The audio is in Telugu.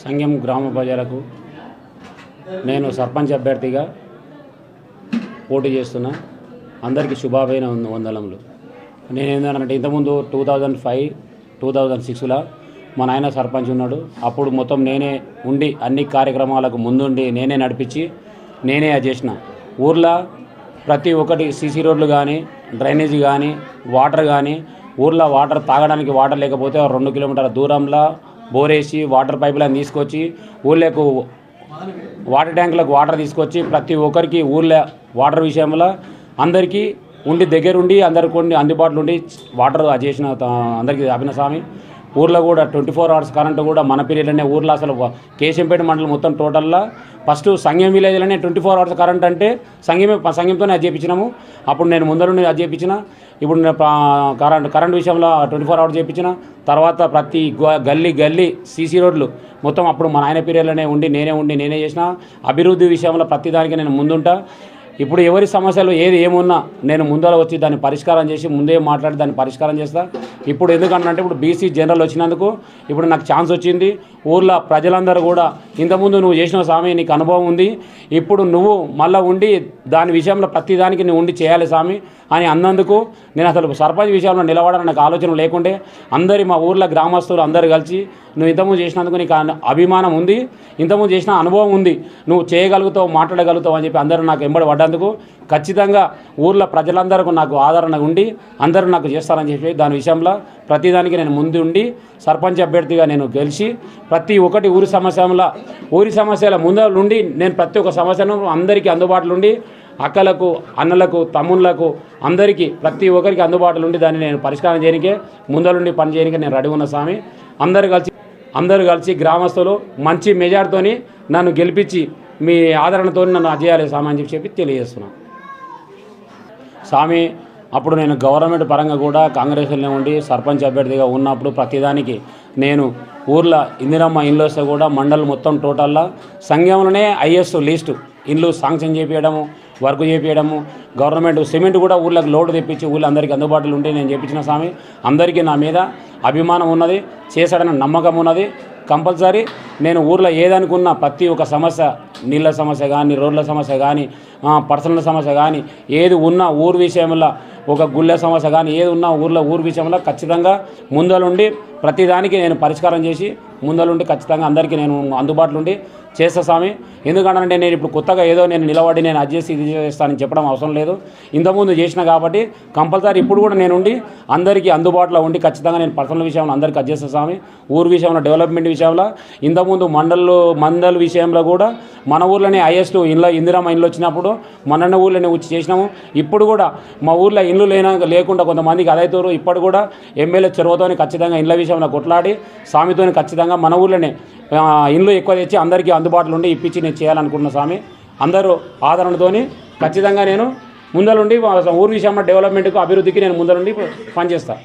సంఘం గ్రామ ప్రజలకు నేను సర్పంచ్ అభ్యర్థిగా పోటీ చేస్తున్నా. అందరికీ శుభాభైన వందనములు. నేను ఏంటంటే ఇంతకుముందు 2005-2006లో మా నాయన సర్పంచ్ ఉన్నాడు. అప్పుడు మొత్తం నేనే ఉండి అన్ని కార్యక్రమాలకు ముందుండి నేనే నడిపించి నేనే అది చేసిన. ఊర్లో ప్రతి ఒక్కటి సీసీ రోడ్లు కానీ, డ్రైనేజీ కానీ, వాటర్ కానీ, ఊర్లో వాటర్ తాగడానికి వాటర్ లేకపోతే 2 కిలోమీటర్ల దూరంలో బోరేసి వాటర్ పైపులను తీసుకొచ్చి ఊళ్ళకు వాటర్ ట్యాంకులకు వాటర్ తీసుకొచ్చి ప్రతి ఒక్కరికి ఊళ్ళో వాటర్ విషయంలో అందరికీ ఉండి దగ్గరుండి అందరికి అందుబాటులో ఉండి వాటర్ చేసిన అందరికీ అభిన స్వామి. ఊర్లో కూడా 24 hours కరెంటు కూడా మన పీరియడ్లోనే ఊర్లో అసలు కేశంపేట మండలం మొత్తం టోటల్లో ఫస్ట్ సంఘం విలేజ్లోనే 24 hours కరెంట్ అంటే సంఘంతోనే అది చేయించినాము. అప్పుడు నేను ముందరుండి అది చేయించిన. ఇప్పుడు కరెంట్ విషయంలో 24 hours చేయించిన. తర్వాత ప్రతి గల్లీ సీసీ రోడ్లు మొత్తం అప్పుడు మా నాయన పీరియడ్లోనే ఉండి నేనే చేసిన. అభివృద్ధి విషయంలో ప్రతి దానికి నేను ముందుంటా. ఇప్పుడు ఎవరి సమస్యలు ఏమున్నా నేను ముందర వచ్చి దాన్ని పరిష్కారం చేసి ముందే మాట్లాడి దాన్ని పరిష్కారం చేస్తా. ఇప్పుడు ఎందుకంటే ఇప్పుడు బీసీ జనరల్ వచ్చినందుకు ఇప్పుడు నాకు ఛాన్స్ వచ్చింది. ఊర్లో ప్రజలందరూ కూడా ఇంతకుముందు నువ్వు చేసిన స్వామి నీకు అనుభవం ఉంది, ఇప్పుడు నువ్వు మళ్ళీ ఉండి దాని విషయంలో ప్రతి దానికి నువ్వు ఉండి చేయాలి స్వామి అని అన్నందుకు నేను అసలు సర్పంచ్ విషయంలో నిలబడాలని నాకు ఆలోచన లేకుంటే మా ఊర్లో గ్రామస్తులు అందరూ కలిసి నువ్వు ఇంతకుముందు చేసినందుకు నీకు అభిమానం ఉంది, ఇంతకుముందు చేసిన అనుభవం ఉంది, నువ్వు చేయగలుగుతావు మాట్లాడగలుగుతావు అని చెప్పి అందరూ నాకు వెంబడి పడ్డందుకు ఖచ్చితంగా ఊర్లో ప్రజలందరికీ నాకు ఆదరణ ఉండి అందరూ నాకు చేస్తారని చెప్పి దాని విషయంలో ప్రతిదానికి నేను ముందు ఉండి సర్పంచ్ అభ్యర్థిగా నేను గెలిచి ప్రతి ఒక్కటి ఊరి సమస్యల ముందరుండి నేను ప్రతి ఒక్క సమస్యను అందరికీ అందుబాటులో ఉండి అక్కలకు అన్నలకు తమ్ముళ్ళకు అందరికీ ప్రతి ఒక్కరికి అందుబాటులో ఉండి దాన్ని నేను పరిష్కారం చేయడానికే ముందరుండి పని చేయడానికే నేను రెడీ ఉన్న స్వామి. అందరూ కలిసి గ్రామస్తులు మంచి మెజార్టీతోని నన్ను గెలిపించి మీ ఆదరణతో నన్ను అజేయాలి స్వామి అని చెప్పి తెలియజేస్తున్నాను స్వామి. అప్పుడు నేను గవర్నమెంట్ పరంగా కూడా కాంగ్రెస్లోనే ఉండి సర్పంచ్ అభ్యర్థిగా ఉన్నప్పుడు ప్రతిదానికి నేను ఊర్లో ఇందిరమ్మ ఇండ్లు వస్తే కూడా మండలం మొత్తం టోటల్లో సంఘంలోనే హైయెస్ట్ లీస్ట్ ఇండ్లు శాంక్షన్ చేపించడము, వర్క్ చేపించడము, గవర్నమెంట్ సిమెంట్ కూడా ఊళ్ళకి లోడ్ తెప్పించి ఊళ్ళో అందరికీ అందుబాటులో ఉంటే నేను చేయించిన స్వామి. అందరికీ నా మీద అభిమానం ఉన్నది, చేశాడని నమ్మకం ఉన్నది. కంపల్సరీ నేను ఊర్లో ఏదనుకున్నా ప్రతి ఒక్క సమస్య, నీళ్ళ సమస్య కానీ, రోడ్ల సమస్య కానీ, పర్సనల్ సమస్య కానీ, ఏది ఉన్నా ఊరు విషయంలో ఒక గుళ్ళ సమస్య కానీ ఏది ఉన్నా ఊరు విషయంలో ఖచ్చితంగా ముందలుండి ప్రతిదానికి నేను పరిష్కారం చేసి ముందలుండి ఖచ్చితంగా అందరికీ నేను అందుబాటులో ఉండి చేస్తా స్వామి. ఎందుకంటే నేను ఇప్పుడు కొత్తగా ఏదో నేను నిలబడి నేను అది చేసి ఇది చేస్తానని చెప్పడం అవసరం లేదు. ఇంతకుముందు చేసిన కాబట్టి కంపల్సరీ ఇప్పుడు కూడా నేను ఉండి అందరికీ అందుబాటులో ఉండి ఖచ్చితంగా నేను పర్సనల్ విషయంలో అందరికీ అది చేస్తా స్వామి. ఊరు విషయంలో డెవలప్మెంట్ విషయంలో ఇంతకుముందు మండల విషయంలో కూడా మన ఊర్లోనే హైయెస్ట్ ఇందిరమ్మ ఇండ్లు వచ్చినప్పుడు మన ఊర్లోనే వచ్చి చేసినాము. ఇప్పుడు కూడా మా ఊర్లో ఇండ్లు లేకుండా కొంతమందికి అదైతారు. ఇప్పుడు కూడా ఎమ్మెల్యే చొరవతోని ఖచ్చితంగా ఇండ్ల విషయంలో కొట్లాడి స్వామితోని ఖచ్చితంగా మన ఊర్లోనే ఇండ్లు ఎక్కువ తెచ్చి అందరికీ అందుబాటులో ఉండి ఇప్పించి నేను చేయాలనుకుంటున్న స్వామి. అందరూ ఆదరణతోని ఖచ్చితంగా నేను ముందరుండి ఊరు విషయంలో డెవలప్మెంట్కు అభివృద్ధికి నేను ముందరుండి పనిచేస్తాను.